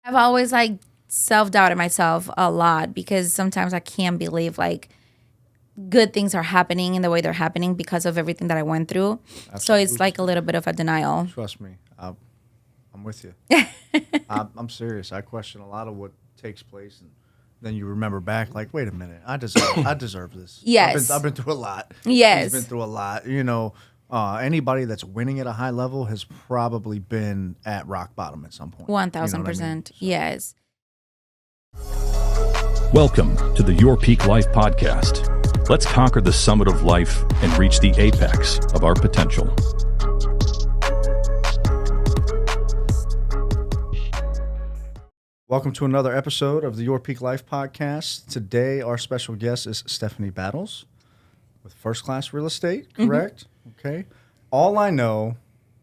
I've always like self-doubted myself a lot because sometimes I can't believe like good things are happening in the way they're happening because of everything that I went through. Absolutely. So it's like a little bit of a denial. Trust me, I'm with you. I'm serious. I question a lot of what takes place, and then you remember back like, wait a minute, I deserve this. Yes. I've been through a lot. Yes. He's been through a lot. Anybody that's winning at a high level has probably been at rock bottom at some point. 1,000%. Yes. Welcome to the Your Peak Life podcast. Let's conquer the summit of life and reach the apex of our potential. Welcome to another episode of the Your Peak Life podcast. Today, our special guest is Steffanie Battles with First Class Real Estate, correct? Mm-hmm. Okay. All I know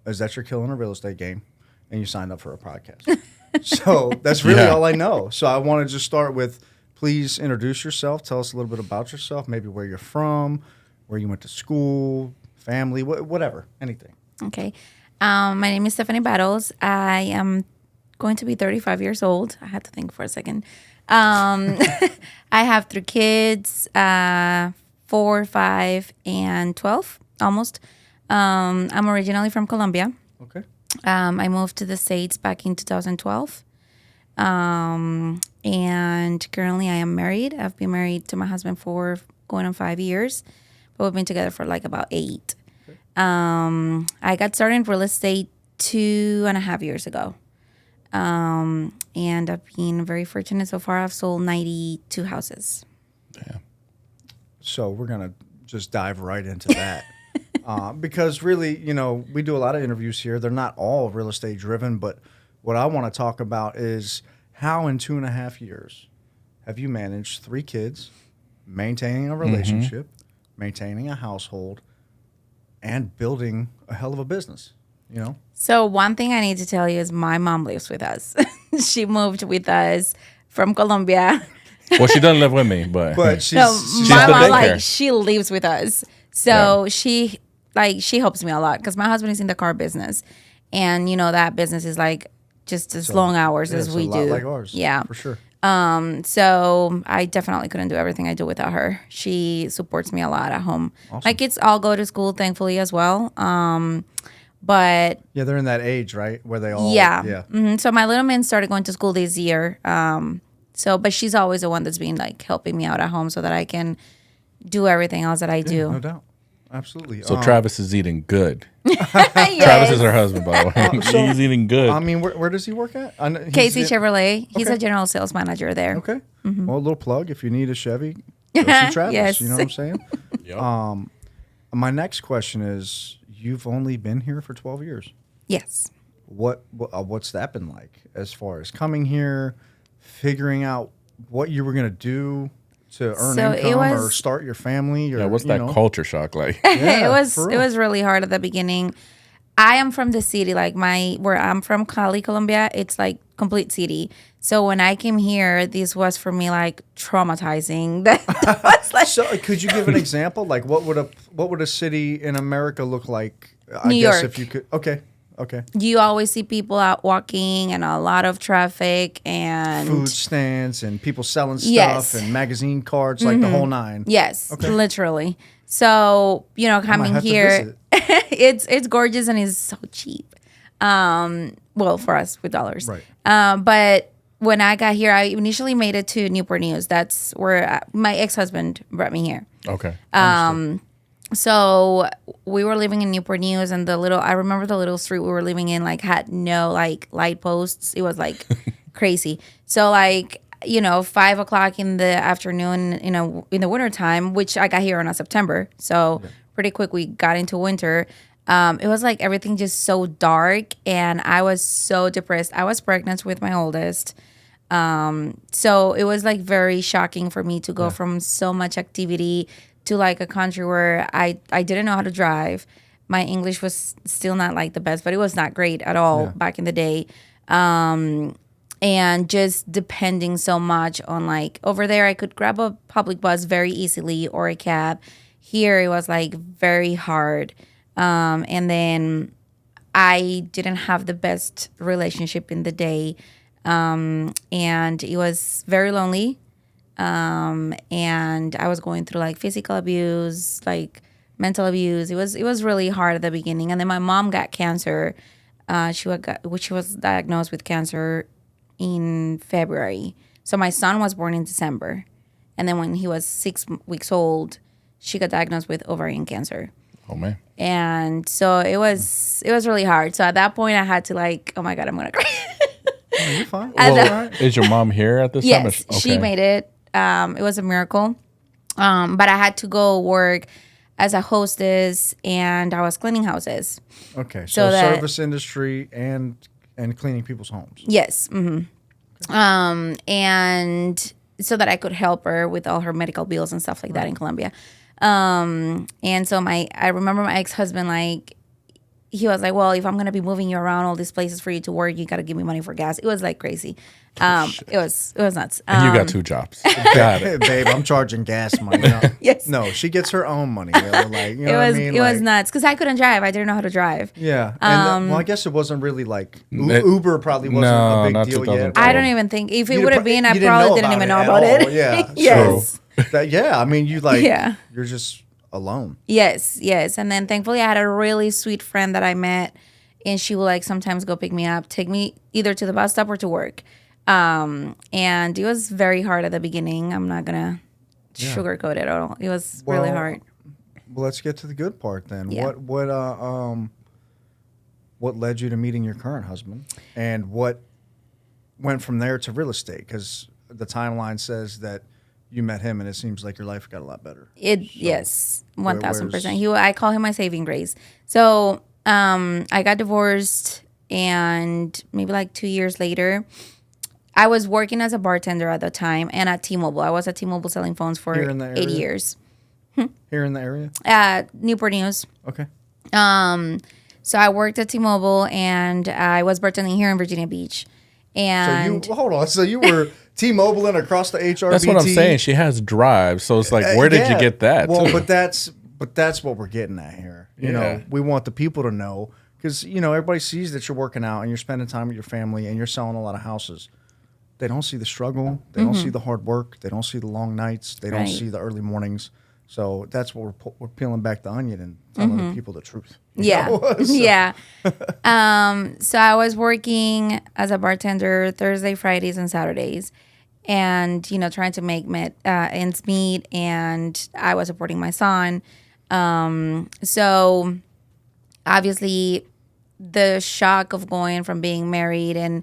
is that you're killing a real estate game and you signed up for a podcast. So that's really all I know. So I want to just start with, please introduce yourself. Tell us a little bit about yourself, maybe where you're from, where you went to school, family, whatever, anything. Okay. My name is Steffanie Battles. I am going to be 35 years old. I had to think for a second. I have 3 kids, 4, 5, and 12, almost. I'm originally from Colombia. Okay. I moved to the States back in 2012. And currently I am married. I've been married to my husband for going on 5 years, but we've been together for like about 8. Okay. I got started in real estate 2.5 years ago. And I've been very fortunate so far. I've sold 92 houses. Yeah. So we're going to just dive right into that. Because really, we do a lot of interviews here. They're not all real estate driven, but what I want to talk about is how in 2.5 years have you managed 3 kids, maintaining a relationship, maintaining a household, and building a hell of a business, So one thing I need to tell you is my mom lives with us. She moved with us from Colombia. Well, she doesn't live with me, but she's my mom, she lives with us. So she helps me a lot because my husband is in the car business, and that business is like just as long hours as we do. A lot like ours, yeah, for sure. So I definitely couldn't do everything I do without her. She supports me a lot at home. Awesome. My kids all go to school, thankfully, as well. But they're in that age, right, where they all Mm-hmm. So my little man started going to school this year. But she's always the one that's been like helping me out at home so that I can do everything else that I do. No doubt. Absolutely. So Travis is eating good. Yes. Travis is her husband, by the way. He's eating good. I mean, where does he work at? Casey Chevrolet. He's a general sales manager there. Okay. Mm-hmm. Well, a little plug. If you need a Chevy, go see Travis. Yes. You know what I'm saying? Yep. My next question is, you've only been here for 12 years. Yes. What's that been like as far as coming here, figuring out what you were going to do to earn income or start your family? Or, what's that culture shock like? It was really hard at the beginning. I am from the city, like where I'm from, Cali, Colombia. It's like complete city. So when I came here, this was for me like traumatizing. That was like, so could you give an example? Like what would a city in America look like? New York. If you could. Okay. You always see people out walking and a lot of traffic and food stands and people selling stuff and magazine cards, like the whole nine. Yes, literally. So, coming here, it's gorgeous and it's so cheap. Well, for us with dollars. Right. But when I got here, I initially made it to Newport News. That's where my ex-husband brought me here. Okay. So we were living in Newport News, and I remember the little street we were living in, like, had no, like, light posts. It was, like, crazy. So, like, 5 o'clock in the afternoon, in the wintertime, which I got here in September. So pretty quick we got into winter. It was, like, everything just so dark, and I was so depressed. I was pregnant with my oldest. So it was, like, very shocking for me to go from so much activity to like a country where I didn't know how to drive. My English was still not like the best, but it was not great at all back in the day. And just depending so much on like over there, I could grab a public bus very easily or a cab. Here it was like very hard. And then I didn't have the best relationship in the day. And it was very lonely. And I was going through like physical abuse, like mental abuse. It was really hard at the beginning. And then my mom got cancer. She was diagnosed with cancer in February. So my son was born in December. And then when he was 6 weeks old, she got diagnosed with ovarian cancer. Oh man. And so it was really hard. So at that point I had to like, oh my God, I'm gonna cry. Oh, you're fine. Well, is your mom here at this time? Yes, she made it. It was a miracle. But I had to go work as a hostess, and I was cleaning houses. Okay, so service industry and cleaning people's homes. Yes. Mm-hmm. And so that I could help her with all her medical bills and stuff like that in Colombia. And so I remember my ex-husband, like, he was like, well, if I'm going to be moving you around all these places for you to work, you got to give me money for gas. It was like crazy. It was nuts. And you got 2 jobs. Got it. Babe, I'm charging gas money. No. Yes. No, she gets her own money. Like, you know what I mean? It was nuts because I couldn't drive. I didn't know how to drive. Yeah. And well, I guess it wasn't really like Uber probably wasn't a big deal yet. I don't even think if it would have been, I probably didn't even know about it. Yeah. Yes. Yeah. I mean, you're just alone. Yes. And then thankfully I had a really sweet friend that I met, and she would like sometimes go pick me up, take me either to the bus stop or to work. And it was very hard at the beginning. I'm not gonna sugarcoat it at all. It was really hard. Well, let's get to the good part then. Yeah. What led you to meeting your current husband, and what went from there to real estate? Because the timeline says that you met him, and it seems like your life got a lot better. Yes, 1,000%. I call him my saving grace. So I got divorced, and maybe like 2 years later, I was working as a bartender at the time and at T-Mobile. I was at T-Mobile selling phones for 8 years. Here in the area? Newport News. Okay. So I worked at T-Mobile, and I was bartending here in Virginia Beach. And hold on. So you were T-Mobiling across the HRBT? That's what I'm saying. She has drive, so it's like, where did you get that? Well, too? but that's what we're getting at here. You know, we want the people to know, because everybody sees that you're working out and you're spending time with your family and you're selling a lot of houses. They don't see the struggle. They don't see the hard work. They don't see the long nights. They don't see the early mornings. So that's what we're peeling back the onion and telling the people the truth. Yeah. So I was working as a bartender Thursday, Fridays, and Saturdays, and trying to make ends meet, and I was supporting my son. So obviously, the shock of going from being married and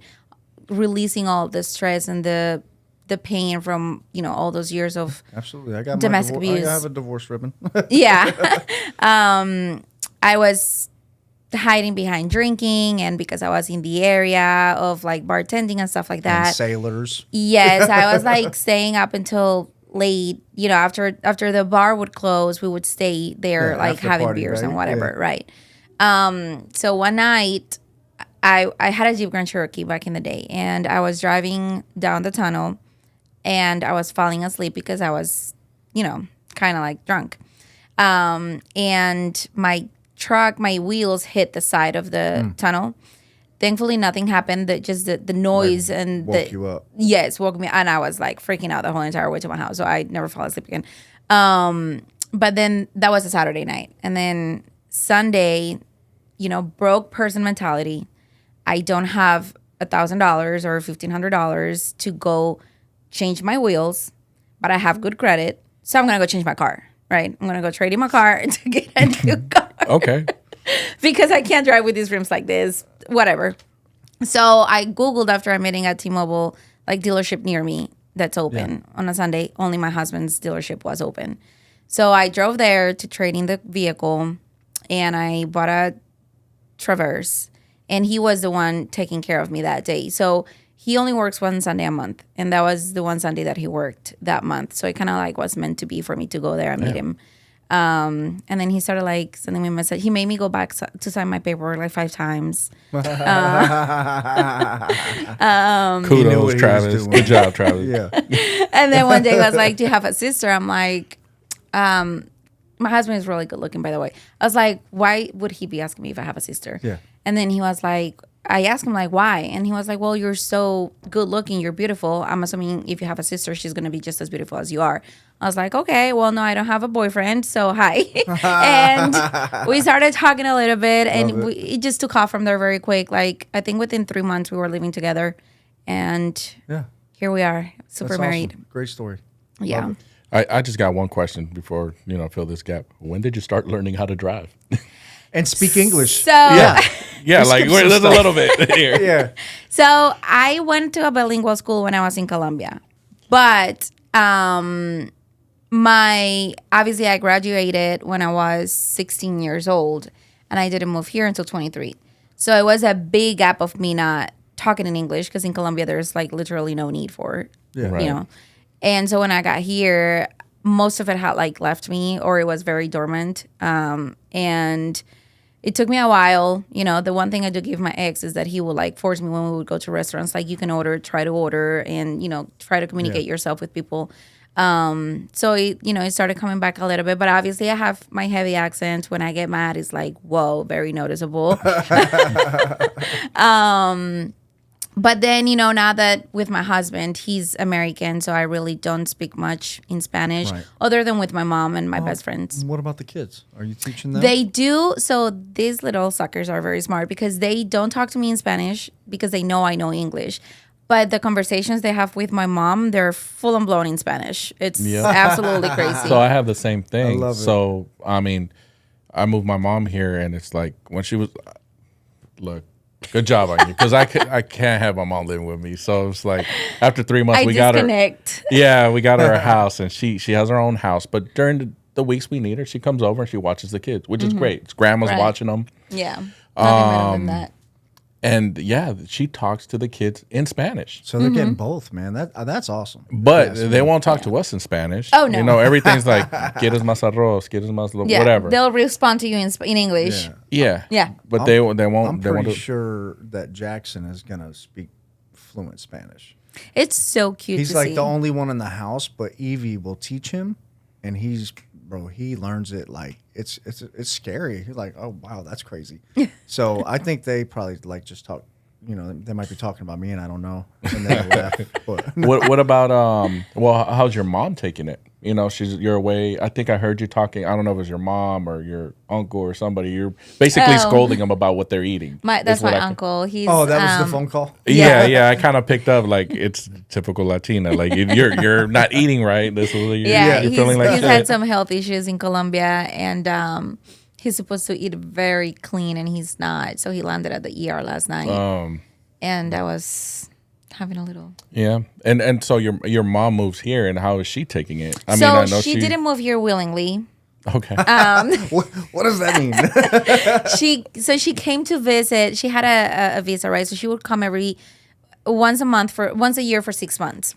releasing all of the stress and the pain from all those years of absolutely. I got domestic abuse. I have a divorce ribbon. Yeah. I was hiding behind drinking, and because I was in the area of like bartending and stuff like that. And sailors. Yes, I was like staying up until late. After the bar would close, we would stay there like having party, beers right? and whatever, right? So one night, I had a Jeep Grand Cherokee back in the day, and I was driving down the tunnel, and I was falling asleep because I was, kind of like drunk. And my wheels hit the side of the tunnel. Thankfully, nothing happened. Just the noise and woke you up. Yes, woke me, and I was like freaking out the whole entire way to my house. So I never fall asleep again. But then that was a Saturday night, and then Sunday, broke person mentality. I don't have $1,000 or $1,500 to go change my wheels, but I have good credit, so I'm gonna go change my car. Right, I'm gonna go trade in my car to get a new car. Okay. Because I can't drive with these rims like this. Whatever. So I Googled after I'm meeting at T-Mobile, like dealership near me that's open on a Sunday. Only my husband's dealership was open. So I drove there to trade in the vehicle, and I bought a Traverse. And he was the one taking care of me that day. So he only works one Sunday a month. And that was the one Sunday that he worked that month. So it kind of like was meant to be for me to go there and meet him. And then he started like sending me a message. He made me go back to sign my paperwork like 5 times. Kudos, Travis. Good job, Travis. Yeah. And then one day he was like, do you have a sister? I'm like, my husband is really good looking, by the way. I was like, why would he be asking me if I have a sister? Yeah. And then he was like, I asked him like why, and he was like, well, you're so good looking, you're beautiful. I'm assuming if you have a sister, she's gonna be just as beautiful as you are. I was like, okay, well, no, I don't have a boyfriend, so hi. And we started talking a little bit, and it just took off from there very quick. Like, I think within 3 months we were living together, and here we are, super That's married. Awesome. Great story. Yeah. I just got one question before, fill this gap. When did you start learning how to drive? And speak English. So Yeah, like there's a little bit here. Yeah. So I went to a bilingual school when I was in Colombia, but obviously I graduated when I was 16 years old, and I didn't move here until 23. So it was a big gap of me not talking in English, because in Colombia there's like literally no need for it, Yeah. And so when I got here, most of it had like left me, or it was very dormant, and it took me a while. The one thing I do give my ex is that he would like force me when we would go to restaurants, like, you can try to order, and try to communicate yourself with people. So it started coming back a little bit, but obviously I have my heavy accent. When I get mad, it's like, whoa, very noticeable. But then, now that with my husband, he's American, so I really don't speak much in Spanish, other than with my mom and my best friends. What about the kids? Are you teaching them? They do. So these little suckers are very smart, because they don't talk to me in Spanish, because they know I know English. But the conversations they have with my mom, they're full and blown in Spanish. It's absolutely crazy. So I have the same thing. I love it. So, I mean, I moved my mom here, and it's like when she was, look, good job on you, because I can't have my mom living with me. So it's like after 3 months, we got her. Yeah, we got her a house, and she has her own house. But during the weeks we need her, she comes over and she watches the kids, which is great. It's grandma's watching them. Yeah, nothing better than that. And she talks to the kids in Spanish. So they're getting both, man. That's awesome. But they won't talk to us in Spanish. Oh, no. Everything's like, ¿quieres más arroz? ¿Quieres más whatever. They'll respond to you in English. Yeah. Yeah. But they won't. I'm they won't pretty sure that Jackson is gonna speak fluent Spanish. It's so cute. He's to like see. the only one in the house, but Evie will teach him, and he learns it like it's scary. He's like, oh wow, that's crazy. So I think they probably like just talk. They might be talking about me, and I don't know. And they laugh. But What about how's your mom taking it? You're away. I think I heard you talking. I don't know if it was your mom or your uncle or somebody. You're basically scolding them about what they're eating. That's my uncle. He's that was the phone call. Yeah. I kind of picked up like it's typical Latina. Like you're not eating right. This is you're feeling like he's shit. had some health issues in Colombia, and he's supposed to eat very clean, and he's not. So he landed at the ER last night, and I was having a little. Yeah, and so your mom moves here, and how is she taking it? I know she didn't move here willingly. Okay. What does that mean? She came to visit. She had a visa, right? So she would come once a year for 6 months,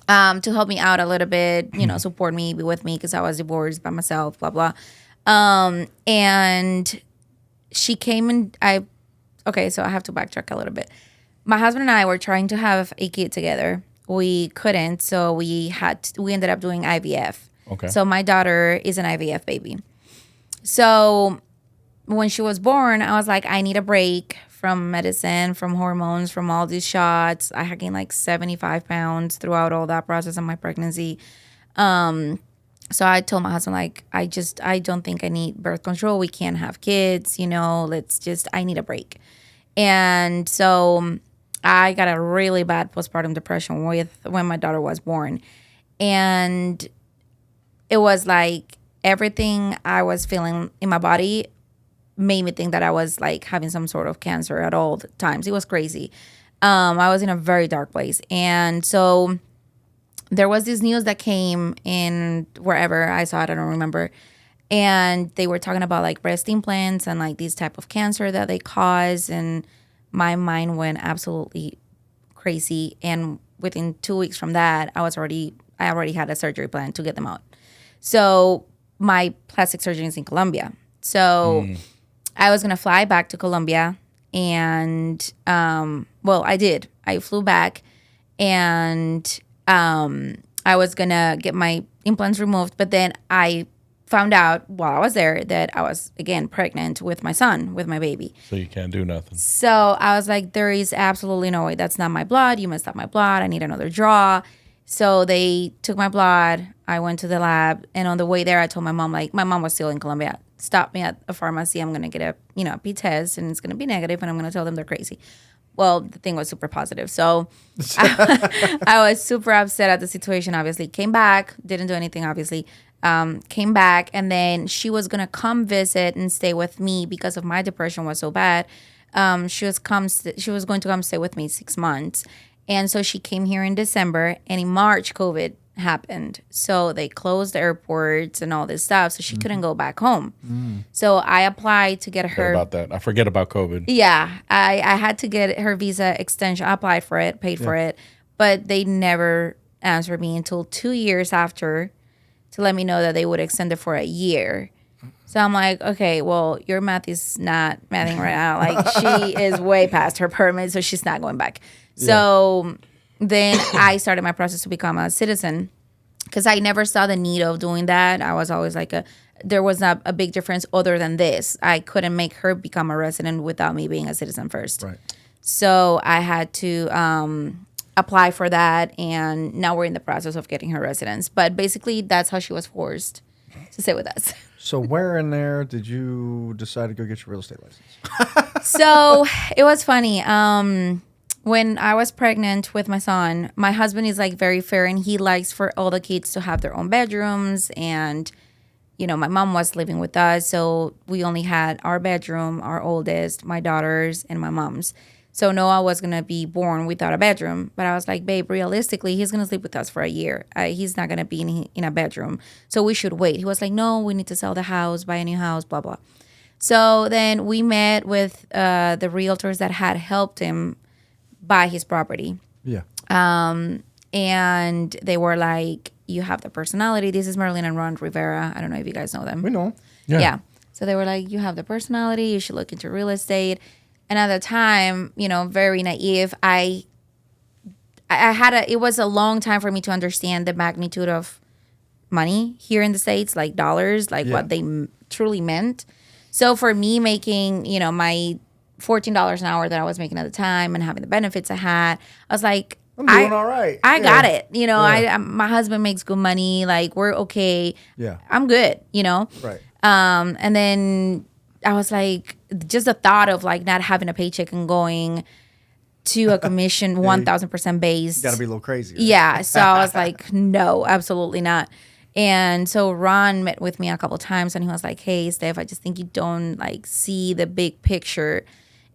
to help me out a little bit. Support me, be with me, because I was divorced by myself. Blah blah. And she came and so I have to backtrack a little bit. My husband and I were trying to have a kid together. We couldn't, so we ended up doing IVF. Okay. So my daughter is an IVF baby. So when she was born, I was like, I need a break from medicine, from hormones, from all these shots. I had gained like 75 pounds throughout all that process of my pregnancy. So I told my husband, like, I don't think I need birth control. We can't have kids, I need a break. And so I got a really bad postpartum depression when my daughter was born. And it was like everything I was feeling in my body made me think that I was like having some sort of cancer at all times. It was crazy. I was in a very dark place. And so there was this news that came in wherever I saw it, I don't remember. And they were talking about like breast implants and like these type of cancer that they cause. And my mind went absolutely crazy. And within 2 weeks from that, I already had a surgery plan to get them out. So my plastic surgeon is in Colombia. So I was going to fly back to Colombia. And, I did. I flew back, and I was going to get my implants removed. But then I found out while I was there that I was, again, pregnant with my son, with my baby. So you can't do nothing. So I was like, there is absolutely no way. That's not my blood. You messed up my blood. I need another draw. So they took my blood. I went to the lab. And on the way there, I told my mom, like, my mom was still in Colombia. Stop me at a pharmacy. I'm going to get a P test, and it's going to be negative, and I'm going to tell them they're crazy. Well, the thing was super positive. So I was super upset at the situation, obviously. Came back, didn't do anything, obviously. Came back, and then she was going to come visit and stay with me because of my depression was so bad. She was going to come stay with me 6 months. And so she came here in December, and in March, COVID happened. So they closed the airports and all this stuff, so she couldn't go back home. So I applied to get her. About that. I forget about COVID. Yeah, I had to get her visa extension. I applied for it, paid for it, but they never answered me until 2 years after to let me know that they would extend it for a year. So I'm like, okay, well, your math is not mathing right now. Like, she is way past her permit, so she's not going back. So then I started my process to become a citizen because I never saw the need of doing that. I was always like, there was not a big difference other than this. I couldn't make her become a resident without me being a citizen first. Right. So I had to apply for that, and now we're in the process of getting her residence. But basically, that's how she was forced to stay with us. So where in there did you decide to go get your real estate license? So it was funny. When I was pregnant with my son, my husband is like very fair, and he likes for all the kids to have their own bedrooms. And, my mom was living with us. So we only had our bedroom, our oldest, my daughters, and my mom's. So Noah was going to be born without a bedroom. But I was like, babe, realistically, he's going to sleep with us for a year. He's not going to be in a bedroom. So we should wait. He was like, no, we need to sell the house, buy a new house, blah, blah. So then we met with the realtors that had helped him buy his property. Yeah. And they were like, you have the personality. This is Merlin and Ron Rivera. I don't know if you guys know them. We know. Yeah. So they were like, you have the personality. You should look into real estate. And at the time, very naive, I had it was a long time for me to understand the magnitude of money here in the States, like dollars, like what they truly meant. So for me making, my $14 an hour that I was making at the time and having the benefits I had, I was like, I'm doing all right. I got it. My husband makes good money. Like, we're okay. Yeah. I'm good, Right. And then I was like, just the thought of like not having a paycheck and going to a commission 1,000% base. You got to be a little crazy. Right? Yeah. So I was like, no, absolutely not. And so Ron met with me a couple of times, and he was like, hey, Steph, I just think you don't like see the big picture.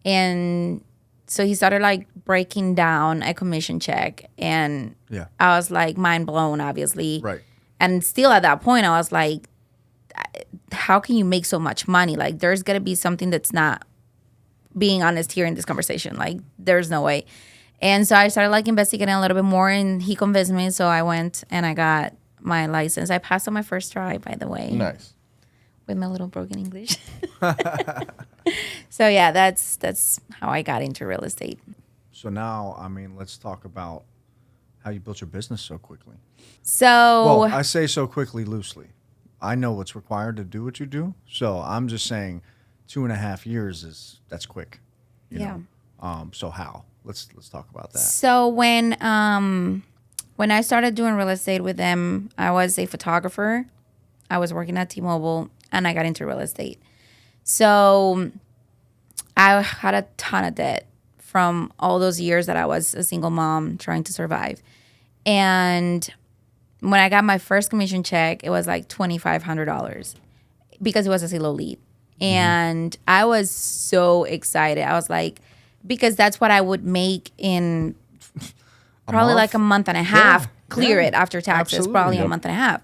And so he started like breaking down a commission check, and I was like mind blown, obviously. Right. And still at that point, I was like, how can you make so much money? Like, there's got to be something that's not being honest here in this conversation. Like, there's no way. And so I started like investigating a little bit more, and he convinced me. So I went and I got my license. I passed on my first try, by the way. Nice. With my little broken English. So yeah, that's how I got into real estate. So now, let's talk about how you built your business so quickly. So, well, I say so quickly loosely. I know what's required to do what you do. So I'm just saying 2.5 years that's quick. You know? So how? Let's talk about that. So when I started doing real estate with them, I was a photographer. I was working at T-Mobile, and I got into real estate. So I had a ton of debt from all those years that I was a single mom trying to survive. And when I got my first commission check, it was like $2,500 because it was a silo lead. And I was so excited. I was like, because that's what I would make in probably like a month and a half, clear it after taxes, probably a month and a half.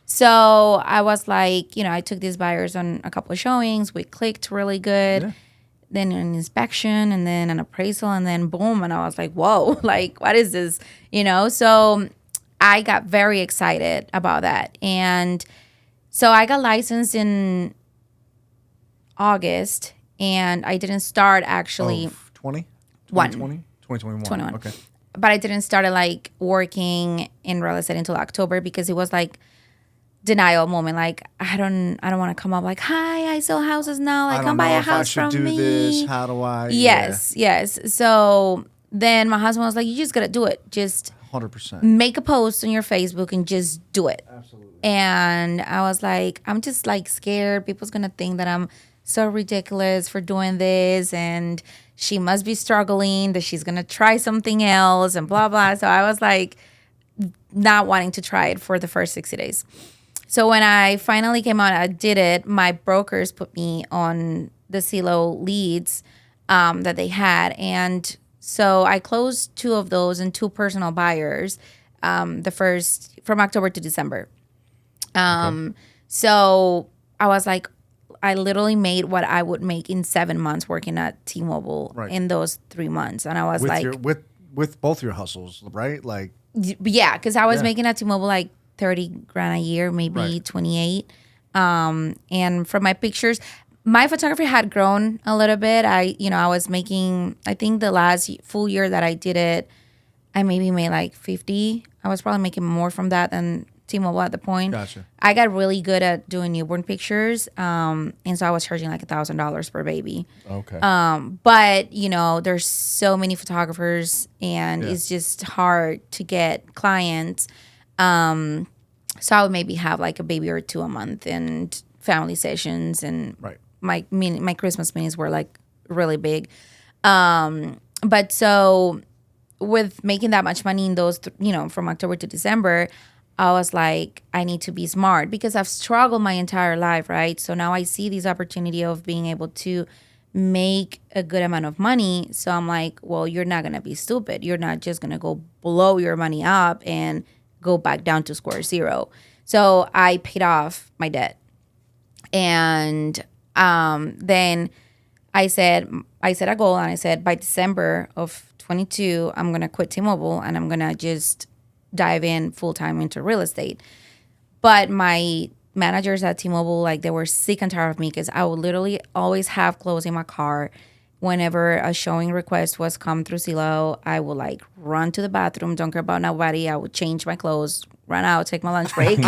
So I was like, I took these buyers on a couple of showings. We clicked really good. Yeah. Then an inspection, and then an appraisal, and then boom. And I was like, whoa, like, what is this? So I got very excited about that. And so I got licensed in August, and I didn't start actually. 2021. 21. Okay. But I didn't start like working in real estate until October, because it was like denial moment. Like, I don't want to come up like, hi, I sell houses now. Like, come buy a house from me. This. How do I? Yes. So then my husband was like, you just got to do it. Just 100%. make a post on your Facebook and just do it. Absolutely. And I was like, I'm just like scared. People's going to think that I'm so ridiculous for doing this. And she must be struggling, that she's going to try something else and blah, blah. So I was like not wanting to try it for the first 60 days. So when I finally came out, I did it. My brokers put me on the CeeLo leads that they had. And so I closed 2 of those and 2 personal buyers, the first from October to December. So I was like, I literally made what I would make in 7 months working at T-Mobile in those 3 months. And I was with both your hustles, right? Like, yeah, because I was making at T-Mobile like 30 grand a year, maybe 28. And from my pictures, my photography had grown a little bit. I was making, I think the last full year that I did it, I maybe made like 50. I was probably making more from that than T-Mobile at the point. Gotcha. I got really good at doing newborn pictures. And so I was charging like $1,000 per baby. Okay. But, there's so many photographers and it's just hard to get clients. So I would maybe have like a baby or 2 a month and family sessions, and my Christmas minis were like really big. But so with making that much money in those, from October to December, I was like, I need to be smart because I've struggled my entire life, right? So now I see this opportunity of being able to make a good amount of money. So I'm like, well, you're not going to be stupid. You're not just going to go blow your money up and go back down to square zero. So I paid off my debt. And then I set a goal, and I said by December of 22, I'm going to quit T-Mobile and I'm going to just dive in full time into real estate. But my managers at T-Mobile, like, they were sick and tired of me because I would literally always have clothes in my car. Whenever a showing request was come through CeeLo, I would like run to the bathroom, don't care about nobody. I would change my clothes, run out, take my lunch break,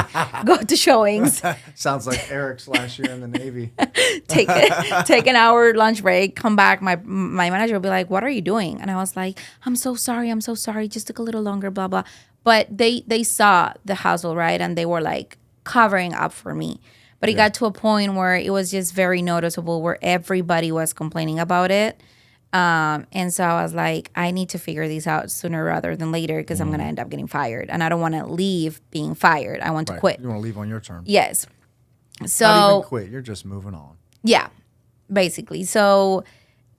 go to showings. Sounds like Eric's last year in the Navy. take an hour lunch break, come back. My manager would be like, what are you doing? And I was like, I'm so sorry. Just took a little longer, blah, blah. But they saw the hustle, right? And they were like covering up for me. But it got to a point where it was just very noticeable, where everybody was complaining about it. And so I was like, I need to figure these out sooner rather than later, because I'm going to end up getting fired. And I don't want to leave being fired. I want to quit. You want to leave on your terms. Yes. So not even quit. You're just moving on. Yeah, basically. So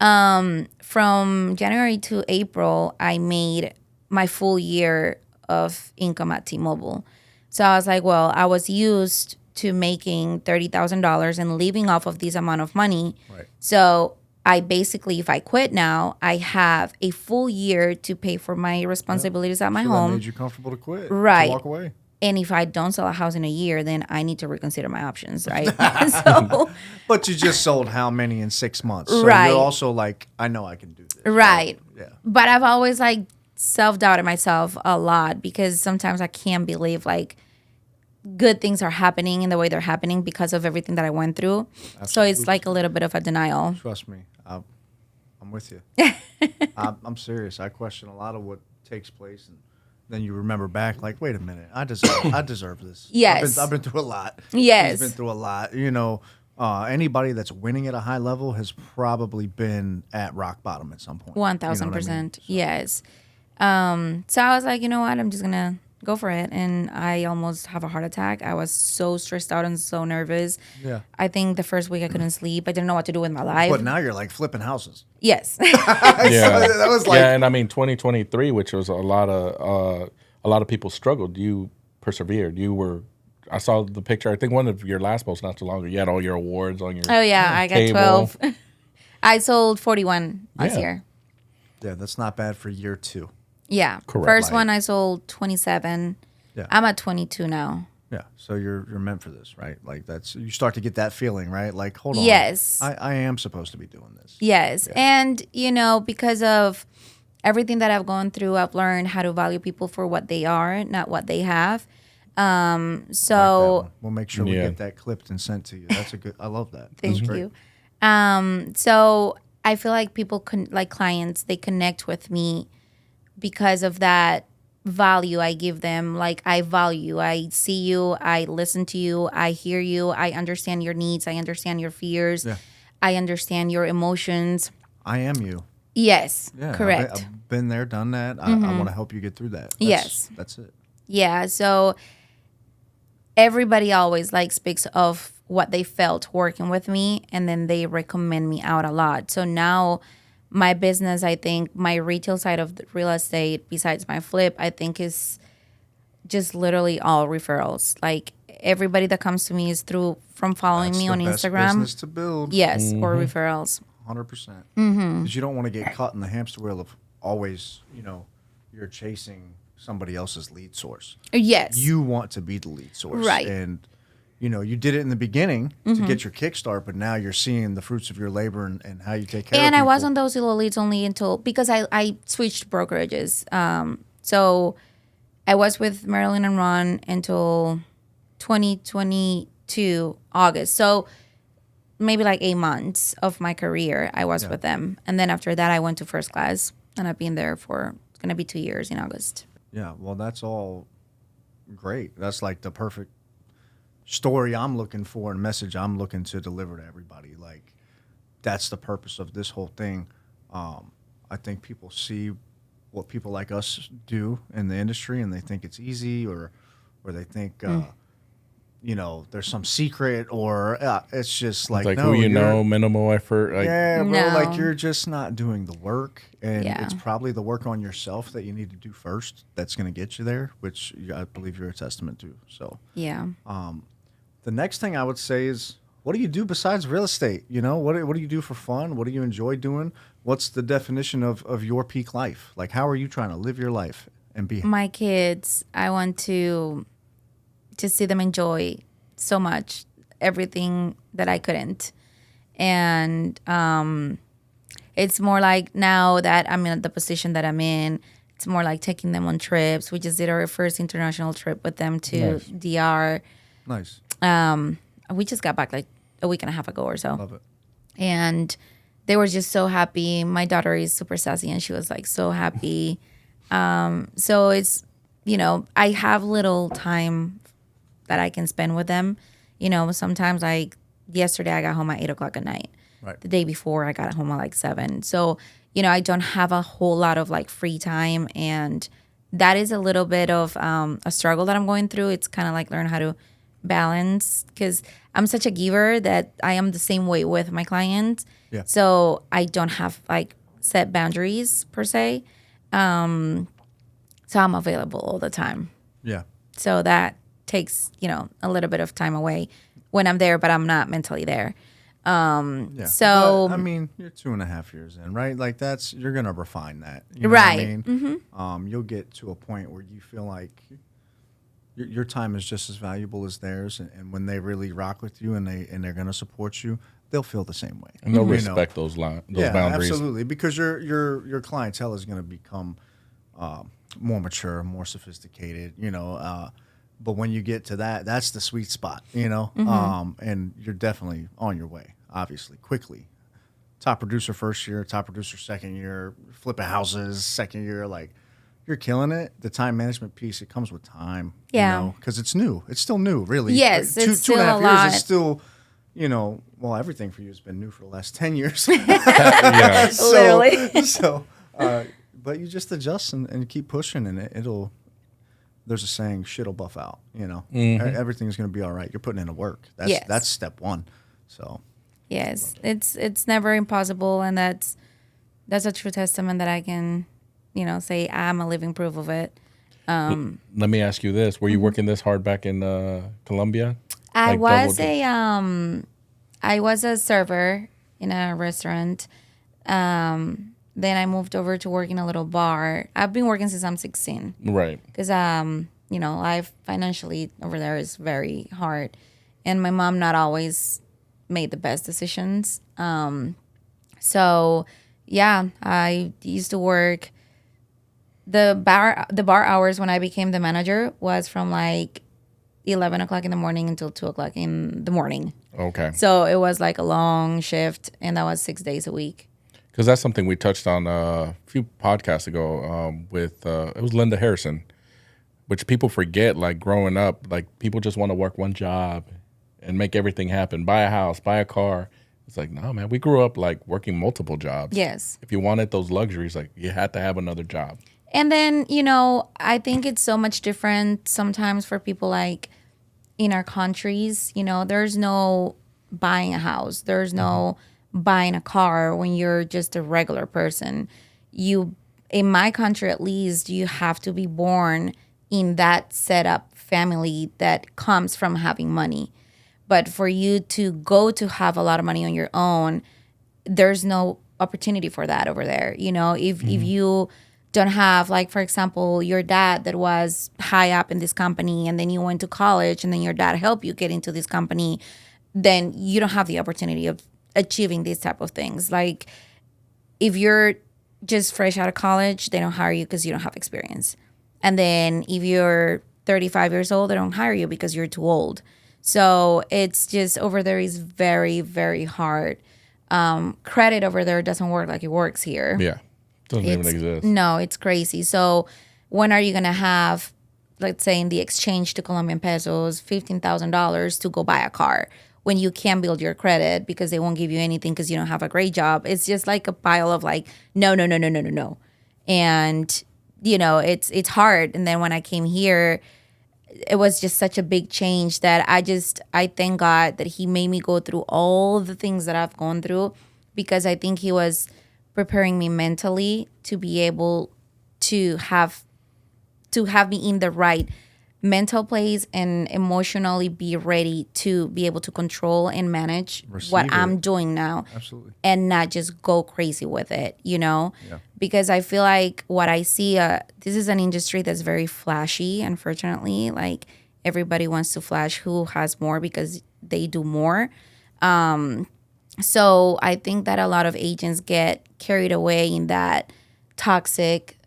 from January to April, I made my full year of income at T-Mobile. So I was like, well, I was used to making $30,000 and living off of this amount of money. Right. So I basically, if I quit now, I have a full year to pay for my responsibilities at my home. That made you comfortable to quit. Right. To walk away. And if I don't sell a house in a year, then I need to reconsider my options, right? So, but you just sold how many in 6 months? So right. You're also like, I know I can do this. Right. So, yeah. But I've always like self-doubted myself a lot, because sometimes I can't believe like good things are happening in the way they're happening because of everything that I went through. Absolutely. So it's like a little bit of a denial. Trust me. I'm with you. I'm serious. I question a lot of what takes place, and then you remember back like, wait a minute, I deserve this. Yes. I've been through a lot. Yes. He's been through a lot. Anybody that's winning at a high level has probably been at rock bottom at some point. 1,000%. Yes. So I was like, you know what? I'm just going to go for it. And I almost have a heart attack. I was so stressed out and so nervous. Yeah. I think the first week I couldn't sleep. I didn't know what to do with my life. But now you're like flipping houses. Yes. Yeah. So that was like, yeah, and I mean 2023, which was a lot of people struggled. You persevered. I saw the picture. I think one of your last posts not too long ago, you had all your awards on your Oh yeah, I got table. 12. I sold 41 last year. Yeah, that's not bad for year 2. Yeah. Correct. First one I sold 27. Yeah. I'm at 22 now. Yeah, so you're meant for this, right? Like you start to get that feeling, right? Like, hold on. Yes. I am supposed to be doing this. Yes. Yeah. And, because of everything that I've gone through, I've learned how to value people for what they are, not what they have. So we'll make sure we get that clipped and sent to you. That's a good. I love that. Thank you. So I feel like people like clients, they connect with me because of that value I give them. Like I value, I see you, I listen to you, I hear you, I understand your needs, I understand your fears, I understand your emotions. I am you. Yes, correct. I've been there, done that. I want to help you get through that. That's it. Yeah, so everybody always like speaks of what they felt working with me, and then they recommend me out a lot. So now my business, I think my retail side of the real estate, besides my flip, I think is just literally all referrals. Like everybody that comes to me is from following me on Instagram. Business to build. Yes, or referrals. 100%. Because you don't want to get caught in the hamster wheel of always, you're chasing somebody else's lead source. Yes. You want to be the lead source. Right. And, you did it in the beginning to get your kickstart, but now you're seeing the fruits of your labor and how you take care of people. And I was on those little leads only because I switched brokerages. So I was with Marilyn and Ron until 2022 August. So maybe like 8 months of my career I was with them. And then after that I went to First Class, and I've been there for, it's going to be 2 years in August. Yeah, well, that's all great. That's like the perfect story I'm looking for and message I'm looking to deliver to everybody. Like, that's the purpose of this whole thing. I think people see what people like us do in the industry, and they think it's easy, or they think there's some secret, or it's just like no, who minimal effort. Bro, like you're just not doing the work, and it's probably the work on yourself that you need to do first that's going to get you there, which I believe you're a testament to. So the next thing I would say is, what do you do besides real estate? What do you do for fun? What do you enjoy doing? What's the definition of your peak life? Like, how are you trying to live your life and be? My kids, I want to see them enjoy so much everything that I couldn't. And it's more like, now that I'm in the position that I'm in, it's more like taking them on trips. We just did our first international trip with them to DR. Nice. We just got back like a week and a half ago or so. Love it. And they were just so happy. My daughter is super sassy, and she was like so happy. So it's, I have little time that I can spend with them. Sometimes yesterday I got home at 8:00 at night. Right. The day before I got home at like 7. So, I don't have a whole lot of like free time, and that is a little bit of a struggle that I'm going through. It's kind of like learn how to balance, because I'm such a giver that I am the same way with my clients. Yeah. So I don't have like set boundaries per se. So I'm available all the time. Yeah. So that takes, a little bit of time away when I'm there, but I'm not mentally there. So but, I mean, you're 2.5 years in, right? Like you're gonna refine that, right? What I mean? Mm-hmm. You'll get to a point where you feel like your time is just as valuable as theirs, and when they really rock with you and they're gonna support you, they'll feel the same way. And they'll respect those boundaries. Absolutely, because your clientele is gonna become more mature, more sophisticated, but when you get to that's the sweet spot, and you're definitely on your way, obviously, quickly. Top producer first year, top producer second year, flipping houses second year, like you're killing it. The time management piece, it comes with time, because it's new. It's still new, really. Yes, it's still 2.5 years lot. is still, well, everything for you has been new for the last 10 years. Literally. But you just adjust and keep pushing, and it'll. There's a saying, shit'll buff out. Everything's going to be all right. You're putting in the work. That's step one. So. Yes, it's never impossible, and that's a true testament that I can, say I'm a living proof of it. Let me ask you this: were you working this hard back in Colombia? I was a server in a restaurant. Then I moved over to work in a little bar. I've been working since I'm 16. Right. Because, life financially over there is very hard. And my mom not always made the best decisions. So, I used to work. The bar hours when I became the manager was from like 11 o'clock in the morning until 2 o'clock in the morning. Okay. So it was like a long shift, and that was 6 days a week. Because that's something we touched on a few podcasts ago with, it was Linda Harrison, which people forget, like growing up, like people just want to work one job and make everything happen, buy a house, buy a car. It's like, no, man, we grew up like working multiple jobs. Yes. If you wanted those luxuries, like you had to have another job. And then, you know, I think it's so much different sometimes for people like in our countries. You know, there's no buying a house. There's no buying a car when you're just a regular person. You, in my country at least, you have to be born in that setup family that comes from having money. But for you to go to have a lot of money on your own, there's no opportunity for that over there. You know, if you don't have, like, for example, your dad that was high up in this company, and then you went to college, and then your dad helped you get into this company, then you don't have the opportunity of achieving these type of things. Like, if you're just fresh out of college, they don't hire you because you don't have experience. And then if you're 35 years old, they don't hire you because you're too old. So it's just, over there is very, very hard. Credit over there doesn't work like it works here. Yeah. Doesn't even exist. No, it's crazy. So when are you going to have, let's say in the exchange to Colombian pesos, $15,000 to go buy a car when you can't build your credit because they won't give you anything because you don't have a great job? It's just like a pile of like, no. And, you know, it's hard. And then when I came here, it was just such a big change that I thank God that he made me go through all the things that I've gone through, because I think he was preparing me mentally to be able to have me in the right mental place and emotionally be ready to be able to control and manage what I'm doing now. Absolutely. And not just go crazy with it, you know? Yeah. Because I feel like what I see, this is an industry that's very flashy, unfortunately. Like, everybody wants to flash who has more because they do more. So I think that a lot of agents get carried away in that toxic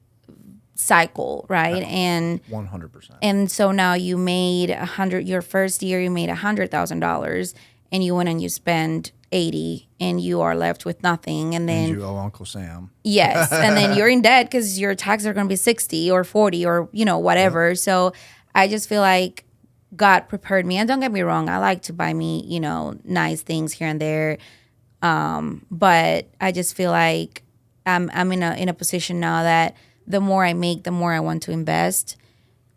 cycle, right? And 100%. And so now you made your first year you made $100,000, and you went and you spend 80, and you are left with nothing. And then you owe Uncle Sam. Yes, and then you're in debt because your taxes are going to be 60 or 40 or, you know, whatever. Yeah. So I just feel like God prepared me. And don't get me wrong, I like to buy me, you know, nice things here and there. But I just feel like I'm in a position now that the more I make, the more I want to invest,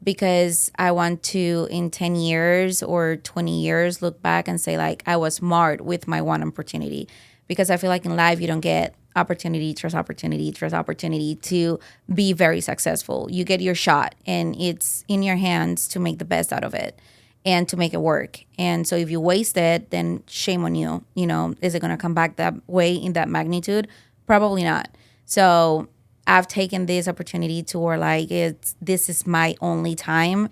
because I want to, in 10 years or 20 years, look back and say, like, I was smart with my one opportunity. Because I feel like in life, you don't get opportunity to be very successful. You get your shot, and it's in your hands to make the best out of it and to make it work. And so if you waste it, then shame on you. You know, is it going to come back that way in that magnitude? Probably not. So I've taken this opportunity to where, like, this is my only time,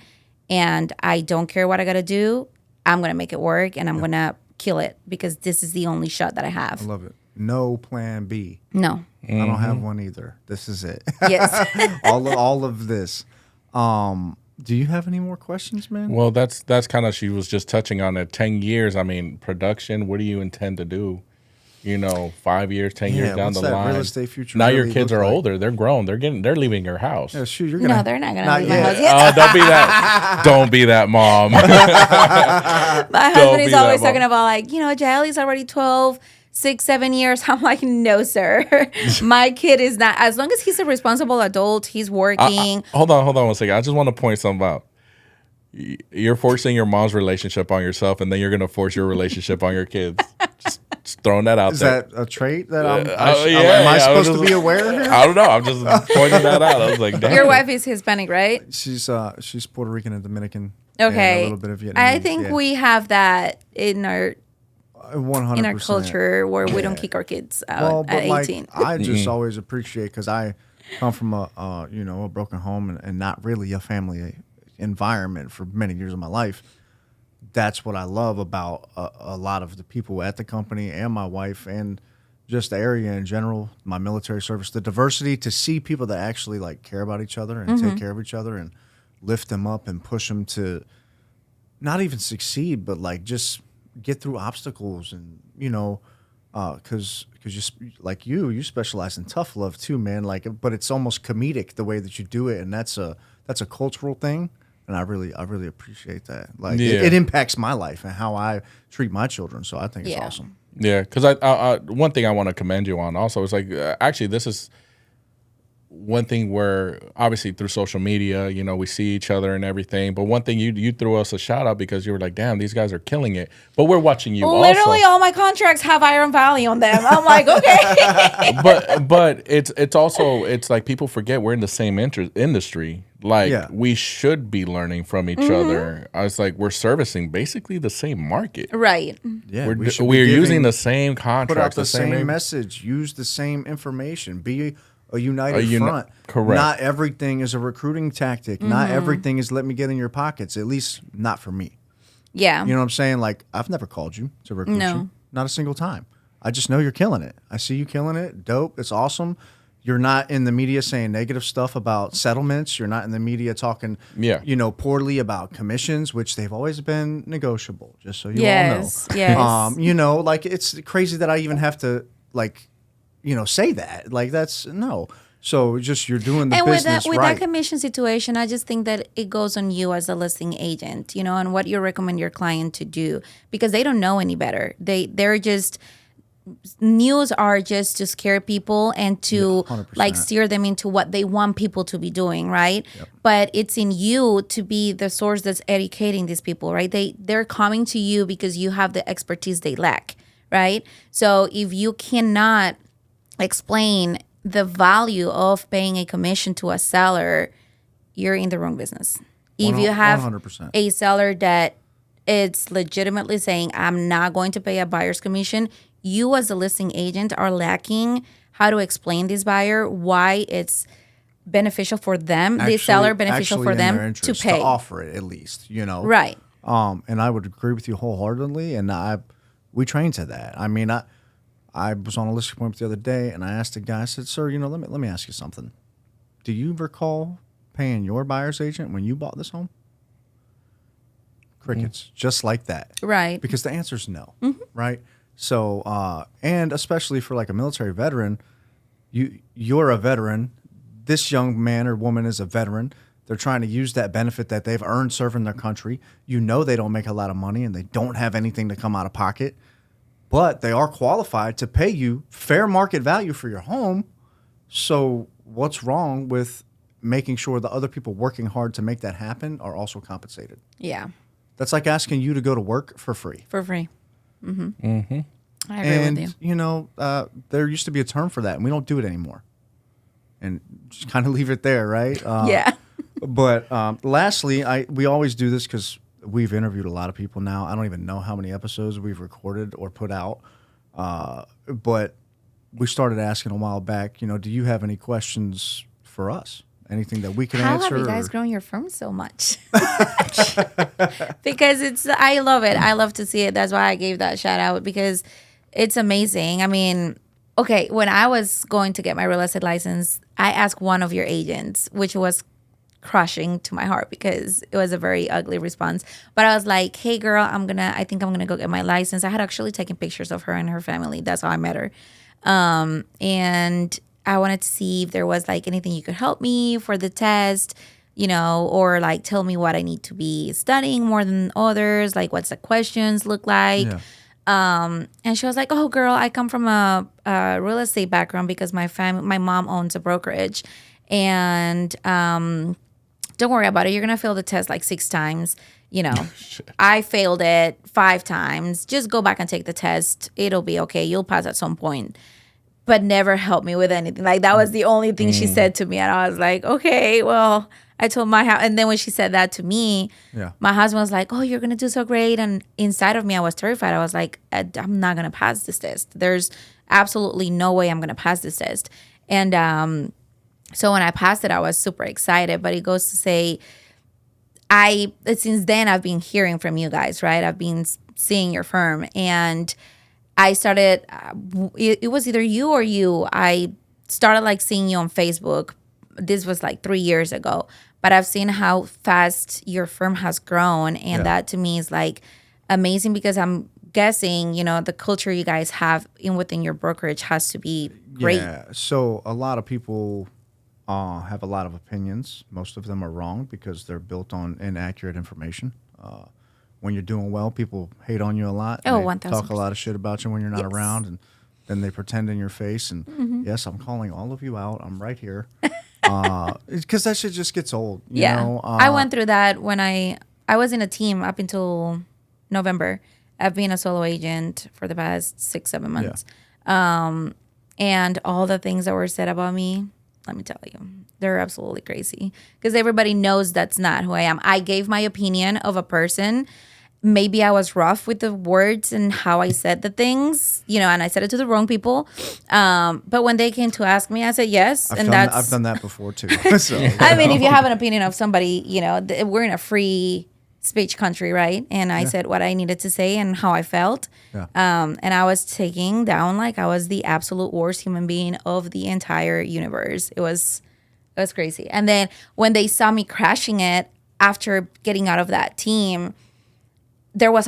and I don't care what I got to do. I'm going to make it work, and I'm going to kill it, because this is the only shot that I have. I love it. No plan B. No. I don't have one either. This is it. Yes. all of this. Do you have any more questions, man? Well, that's kind of, she was just touching on it. 10 years, I mean, production, what do you intend to do? You know, 5 years, 10 years down the line. Real estate future now really your kids are older. They're grown. They're leaving your house. Yeah, shoot, you're No, they're not going to leave my house yet. Don't be that. Don't be that, mom. My husband is always talking about, like, you know, Jaeli's already 12, 6, 7 years. I'm like, no, sir. My kid is not. As long as he's a responsible adult, he's working. Hold on 1 second. I just want to point something out. You're forcing your mom's relationship on yourself, and then you're going to force your relationship on your kids. Just throwing that out there. Is that a trait that am I supposed to be aware here? I don't know. I'm just pointing that out. I was like, damn. Your wife is Hispanic, right? She's Puerto Rican and Dominican. Okay. And a little bit of Vietnamese. I think we have that in our 100%. in our culture, where we don't kick our kids out at 18. Like, I just always appreciate, because I come from a broken home and not really a family environment for many years of my life. That's what I love about a lot of the people at the company and my wife and just the area in general, my military service, the diversity, to see people that actually, like, care about each other and take care of each other and lift them up and push them to not even succeed, but like just get through obstacles, and because like you specialize in tough love too, man. Like, but it's almost comedic the way that you do it, and that's a cultural thing, and I really appreciate that. Like, it impacts my life and how I treat my children. So I think it's awesome. Yeah, because I one thing I want to commend you on also is like actually this is one thing where obviously through social media, we see each other and everything. But one thing you threw us a shout out because you were like, damn, these guys are killing it. But we're watching you Literally all my contracts have Iron Valley on them. I'm like, okay. but it's also, it's like people forget we're in the same industry. Like we should be learning from each other. I was like, we're servicing basically the same market. Right. Yeah. We're using the same contracts. Put out the same message. Use the same information. Be a united front. Correct. Not everything is a recruiting tactic. Not everything is let me get in your pockets. At least not for me. Yeah. You know what I'm saying? Like, I've never called you to recruit you. Not a single time. I just know you're killing it. I see you killing it. Dope. It's awesome. You're not in the media saying negative stuff about settlements. You're not in the media talking, poorly about commissions, which they've always been negotiable, just so you all know. Yes. Like, it's crazy that I even have to, like, say that. Like, that's no. So just you're doing the business with right. that commission situation, I just think that it goes on you as a listing agent, and what you recommend your client to do, because they don't know any better. They're just news are just to scare people and to like steer them into what they want people to be doing, right? Yep. But it's in you to be the source that's educating these people, right? They're coming to you because you have the expertise they lack, right? So if you cannot explain the value of paying a commission to a seller, you're in the wrong business. If you have 100%. A seller that it's legitimately saying, I'm not going to pay a buyer's commission, you as a listing agent are lacking how to explain this buyer why it's beneficial for them, the seller beneficial for them to pay. To offer it at least, Right. And I would agree with you wholeheartedly, and we train to that. I mean, I was on a listing appointment the other day, and I asked a guy, I said, sir, let me ask you something. Do you recall paying your buyer's agent when you bought this home? Crickets, just like that. Right. Because the answer is no, right? So, and especially for like a military veteran, you're a veteran. This young man or woman is a veteran. They're trying to use that benefit that they've earned serving their country. They don't make a lot of money and they don't have anything to come out of pocket, but they are qualified to pay you fair market value for your home. So what's wrong with making sure the other people working hard to make that happen are also compensated? Yeah. That's like asking you to go to work for free. For free. Mm-hmm. Mm-hmm. I agree with you. There used to be a term for that, and we don't do it anymore. And just kind of leave it there, right? Yeah. But lastly, we always do this because we've interviewed a lot of people now. I don't even know how many episodes we've recorded or put out. But we started asking a while back, do you have any questions for us? Anything that we can answer? How have you guys grown your firm so much? Because I love it. I love to see it. That's why I gave that shout out, because it's amazing. I mean, okay, when I was going to get my real estate license, I asked one of your agents, which was crushing to my heart because it was a very ugly response. But I was like, hey girl, I think I'm gonna go get my license. I had actually taken pictures of her and her family. That's how I met her. And I wanted to see if there was like anything you could help me for the test, or like tell me what I need to be studying more than others, like what's the questions look like. Yeah. And she was like, oh girl, I come from a real estate background because my mom owns a brokerage, and don't worry about it. You're gonna fail the test like 6 times. I failed it 5 times. Just go back and take the test. It'll be okay. You'll pass at some point. But never helped me with anything. Like, that was the only thing she said to me. And I was like, okay, well, I told my house. And then when she said that to me, my husband was like, oh, you're going to do so great. And inside of me, I was terrified. I was like, I'm not going to pass this test. There's absolutely no way I'm going to pass this test. And so when I passed it, I was super excited. But it goes to say, since then, I've been hearing from you guys, right? I've been seeing your firm. And I started, it was either you or you. I started like seeing you on Facebook. This was like 3 years ago. But but I've seen how fast your firm has grown. And that to me is like amazing, because I'm guessing, the culture you guys have within your brokerage has to be great. Yeah. So a lot of people have a lot of opinions. Most of them are wrong because they're built on inaccurate information. When you're doing well, people hate on you a lot. Oh, they 1000%. talk a lot of shit about you when you're not around, and then they pretend in your face. And yes, I'm calling all of you out. I'm right here. Because that shit just gets old. You know? I went through that when I was in a team up until November. I've been a solo agent for the past 6-7 months. And all the things that were said about me, let me tell you, they're absolutely crazy. Because everybody knows that's not who I am. I gave my opinion of a person. Maybe I was rough with the words and how I said the things, and I said it to the wrong people. But when they came to ask me, I said yes. I've done that before too. So, I mean, if you have an opinion of somebody, we're in a free speech country, right? And I said what I needed to say and how I felt. Yeah. And I was taking down like I was the absolute worst human being of the entire universe. It was crazy. And then when they saw me crashing it after getting out of that team, there's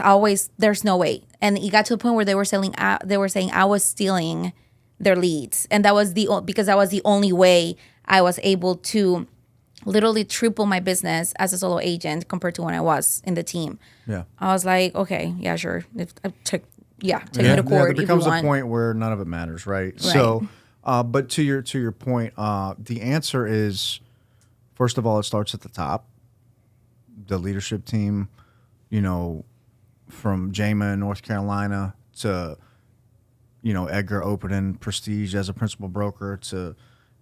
no way. And it got to a point where they were saying I was stealing their leads. And because that was the only way I was able to literally triple my business as a solo agent compared to when I was in the team. Yeah. I was like, okay, yeah, sure. Take me to court. There becomes a point where none of it matters, right? So, but to your point, the answer is, first of all, it starts at the top. The leadership team, from Jama in North Carolina to, Edgar opening Prestige as a principal broker, to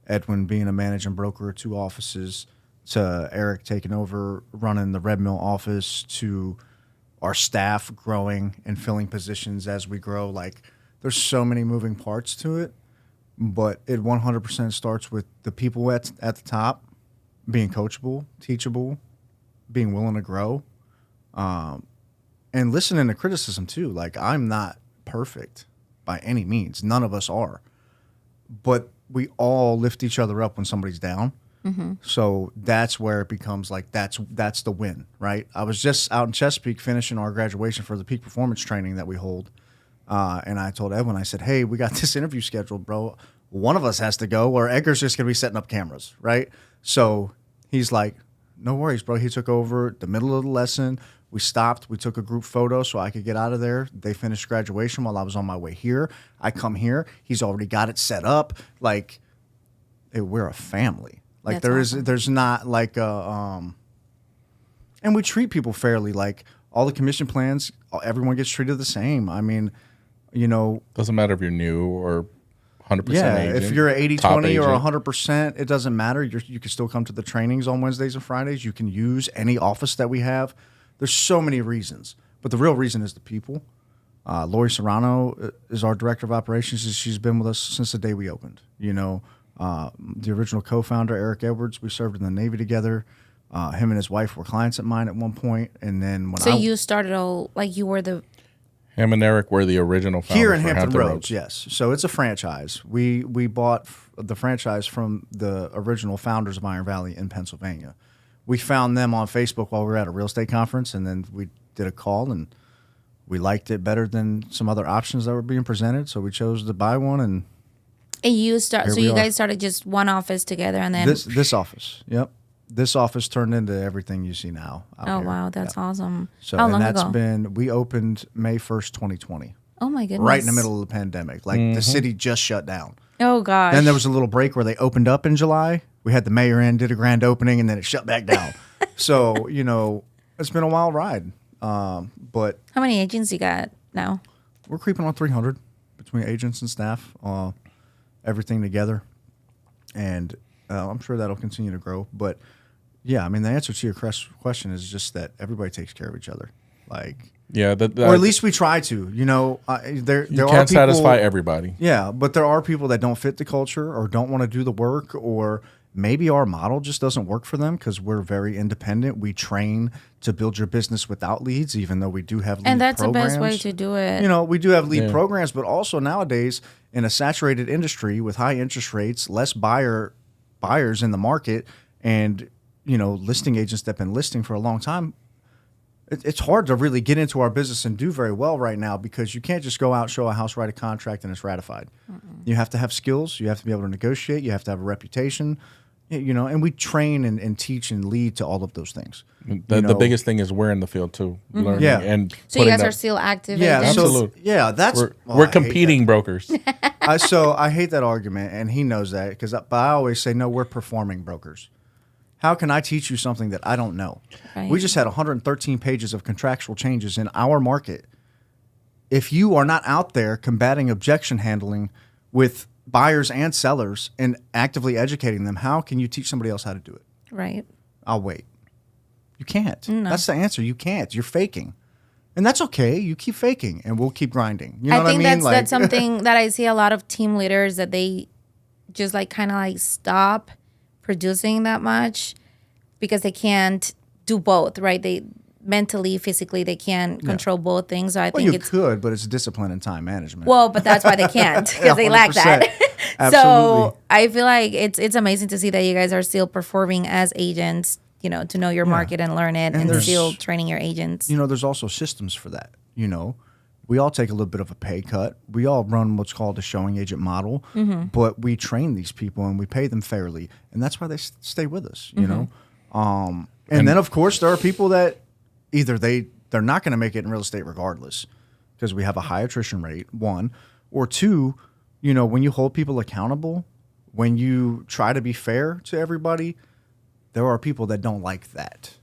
Edwin being a managing broker at 2 offices, to Eric taking over running the Red Mill office, to our staff growing and filling positions as we grow. Like, there's so many moving parts to it, but it 100% starts with the people at the top being coachable, teachable, being willing to grow, and listening to criticism too. Like, I'm not perfect by any means. None of us are. But we all lift each other up when somebody's down. Mm-hmm. So that's where it becomes like that's the win, right? I was just out in Chesapeake finishing our graduation for the peak performance training that we hold. And I told Edwin, I said, hey, we got this interview scheduled, bro. One of us has to go, or Edgar's just going to be setting up cameras, right? So he's like, no worries, bro. He took over the middle of the lesson. We stopped. We took a group photo so I could get out of there. They finished graduation while I was on my way here. I come here. He's already got it set up. Like, we're a family. Like, there's not like a, and we treat people fairly. Like, all the commission plans, everyone gets treated the same. I mean, doesn't matter if you're new or 100% agent. If you're 80-20 or 100%, it doesn't matter. You can still come to the trainings on Wednesdays and Fridays. You can use any office that we have. There's so many reasons, but the real reason is the people. Lori Serrano is our director of operations. She's been with us since the day we opened. The original co-founder, Eric Edwards, we served in the Navy together. Him and his wife were clients of mine at one point, and then you started you were the. Him and Eric were the original founders here in Hampton Roads. Yes, so it's a franchise. We bought the franchise from the original founders of Iron Valley in Pennsylvania. We found them on Facebook while we were at a real estate conference, and then we did a call, and we liked it better than some other options that were being presented, so we chose to buy one. And you guys started just one office together, and then this office, yep, this office turned into everything you see now. Oh here. Wow, that's awesome! So how long ago? We opened May 1st, 2020. Oh my goodness! Right in the middle of the pandemic, like the city just shut down. Oh gosh! Then there was a little break where they opened up in July. We had the mayor in, did a grand opening, and then it shut back down. So, it's been a wild ride. But how many agents you got now? We're creeping on 300 between agents and staff, everything together. And I'm sure that'll continue to grow. But, yeah, I mean, the answer to your question is just that everybody takes care of each other. Like, yeah, or at least we try to. You can't satisfy everybody. Yeah, but there are people that don't fit the culture or don't want to do the work, or maybe our model just doesn't work for them because we're very independent. We train to build your business without leads, even though we do have lead programs. And that's programs. The best way to do it. We do have lead programs, but also nowadays in a saturated industry with high interest rates, less buyers in the market, and listing agents that have been listing for a long time, it's hard to really get into our business and do very well right now because you can't just go out, show a house, write a contract, and it's ratified. You have to have skills. You have to be able to negotiate. You have to have a reputation, and we train and teach and lead to all of those things. The biggest thing is we're in the field too, learning. Yeah. And so you guys are still active Yeah, agents? absolutely. That's we're competing brokers. So I hate that argument, and he knows that but I always say, no, we're performing brokers. How can I teach you something that I don't know? Right. We just had 113 pages of contractual changes in our market. If you are not out there combating objection handling with buyers and sellers and actively educating them, how can you teach somebody else how to do it? Right. I'll wait. You can't. No. That's the answer. You can't. You're faking. And that's okay. You keep faking and we'll keep grinding. You know what I mean? That's something that I see a lot of team leaders that they just kind of stop producing that much because they can't do both, right? They mentally, physically, they can't control both things. So I think you could, but it's discipline and time management. Well, but that's why they can't because they lack that. So I feel like it's amazing to see that you guys are still performing as agents, to know your market and learn it and still training your agents. There's also systems for that. We all take a little bit of a pay cut. We all run what's called a showing agent model, but we train these people and we pay them fairly. And that's why they stay with us, And then, of course, there are people that either they're not going to make it in real estate regardless because we have a high attrition rate, one. Or two, when you hold people accountable, when you try to be fair to everybody, there are people that don't like that,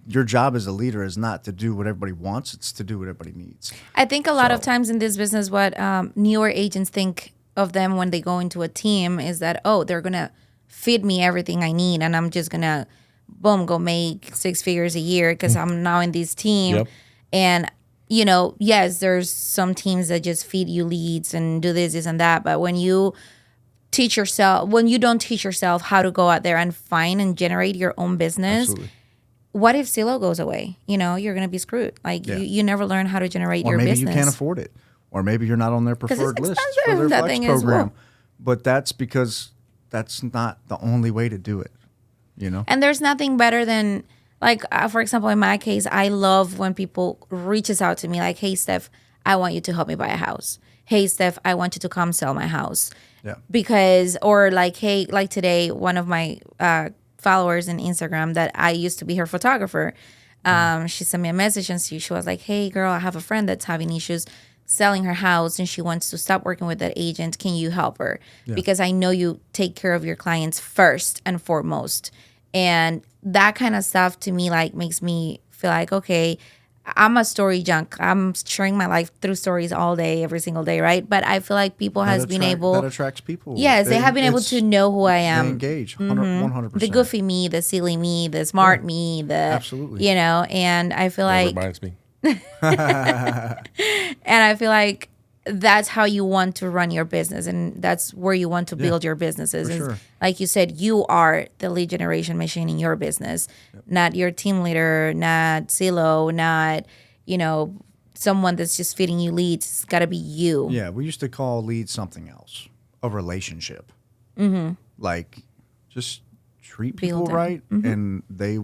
Your job as a leader is not to do what everybody wants. It's to do what everybody needs. I think a lot of times in this business, what newer agents think of them when they go into a team is that, they're going to feed me everything I need. And I'm just going to, boom, go make 6 figures a year because I'm now in this team. Yep. And, yes, there's some teams that just feed you leads and do this and that. But when you don't teach yourself how to go out there and find and generate your own business, Absolutely. What if Zillow goes away? You're going to be screwed. You never learn how to generate your business. Or maybe you can't afford it. Or maybe you're not on their preferred list for their that Flex thing program. But that's because that's not the only way to do it, And there's nothing better than, for example, in my case, I love when people reaches out to me like, hey, Steph, I want you to help me buy a house. Hey, Steph, I want you to come sell my house. Yeah. Because, or hey, today, one of my followers in Instagram that I used to be her photographer. She sent me a message and she was like, hey girl, I have a friend that's having issues selling her house and she wants to stop working with that agent. Can you help her? Yeah. Because I know you take care of your clients first and foremost. And that kind of stuff to me makes me feel like, okay, I'm a story junk. I'm sharing my life through stories all day, every single day, right? But I feel like people that attracts people. Yes, they have been able to know who I am. They engage 100%. The goofy me, the silly me, the smart me, absolutely. And I feel That like reminds me. and I feel like that's how you want to run your business, and that's where you want to build your businesses. Sure. Like you said, you are the lead generation machine in your business, not your team leader, not Zillow, not someone that's just feeding you leads. It's got to be you. Yeah, we used to call leads something else, a relationship. Just treat people right, and they.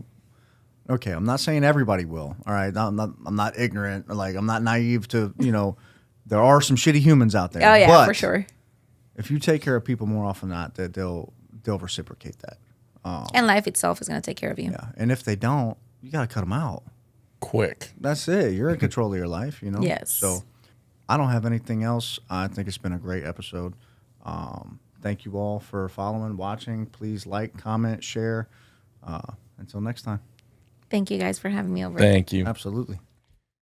Okay, I'm not saying everybody will. All right, I'm not ignorant. I'm not naive to There are some shitty humans out there. Oh yeah, but for sure. If you take care of people more often than not, they'll reciprocate that. And life itself is going to take care of you. Yeah, and if they don't, you got to cut them out. Quick. That's it. You're in control of your life, Yes. So I don't have anything else. I think it's been a great episode. Thank you all for following, watching. Please like, comment, share. Until next time. Thank you guys for having me over. Thank you. Absolutely.